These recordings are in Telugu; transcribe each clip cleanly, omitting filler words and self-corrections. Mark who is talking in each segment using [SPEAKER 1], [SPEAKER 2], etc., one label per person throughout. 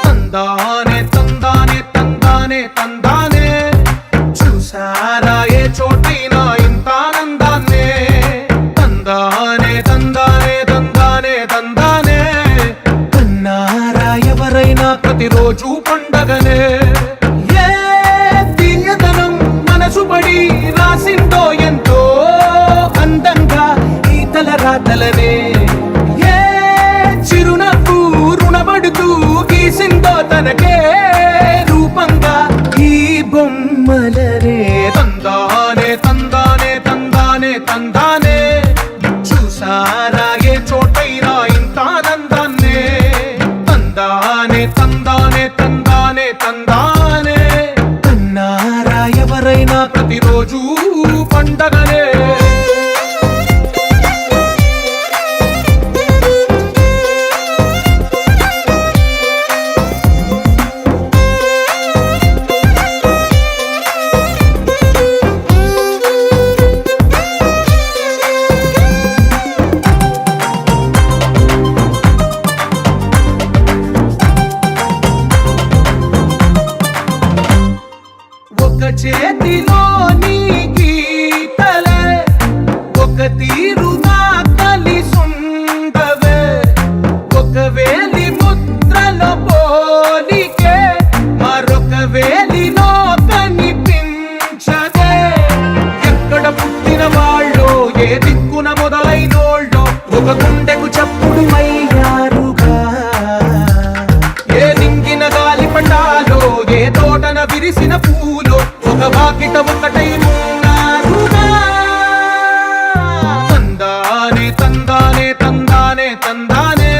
[SPEAKER 1] తందానే తందానే తందానే తందానే చూసారా ఏ చోటైనా ఇంత ఆనందాన్నే తందానే తందానే తందానే తందానే కన్నారా ఎవరైనా ప్రతిరోజు పండగనే ఏ తీయదనం మనసు పడి రాసిందో ఎంతో అందంగా ఈ తలరాతలనే ఏ చిరునవ్వు రుణపడుతూ గీసిందో తనకే రూపంగా ఈ బొమ్మలనే తందానే తందానే తందానే తందానే చూసారా ఏ చోటైనా ఇంత ఆనందాన్నే తందానే తందానే తందానే తందానే కన్నారా ఎవరైనా ప్రతిరోజు పండగనే ఒక చేతిలో నీ గీతలే ఒక తీరుగా కలిసుండవే ఒక వేలి ముద్రల పోలికే మరొక వేలిలో కనిపించదే ఎక్కడ పుట్టిన వాళ్ళో ఏ దిక్కున మొదలైనోళ్ళో ఒక గుండెకు చప్పుడు అయ్యారుగా ఏ నింగిన గాలి పటాలో ఏ తోటన విరిసిన పూలో ఒక వాకిట ఒకటై ఉన్నారుగా తందానే తందానే తందానే తందానే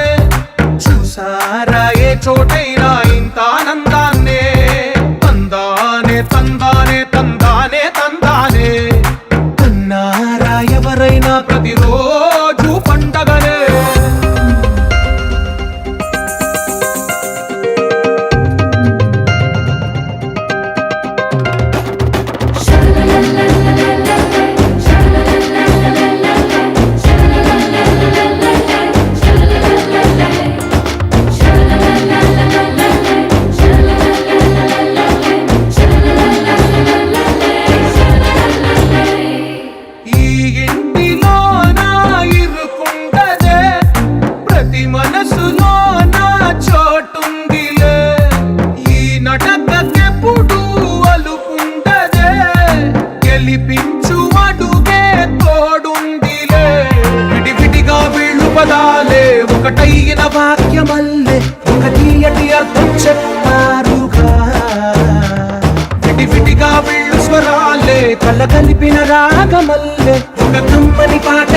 [SPEAKER 1] చూసారా ఏ చోటైనా ఇంత ఆనందాన్నే తందానే తందానే తందానే తందానే కన్నారా ఎవరైనా ప్రతిరోజు పండగనే మనసులో నా చోటుందిలే ఈ నటకెప్పుడు అలుపుండదే గెలిపించు అడుగే తోడుందిలే విడివిడిగా వీళ్ళు పదాలే ఒకటైన వాక్యమల్లే ఒక తీయటి అర్థం చెప్పారుగా విడివిడిగా వీళ్ళు స్వరాలే కల కలిపిన రాగమల్లే ఒక కమ్మని పాట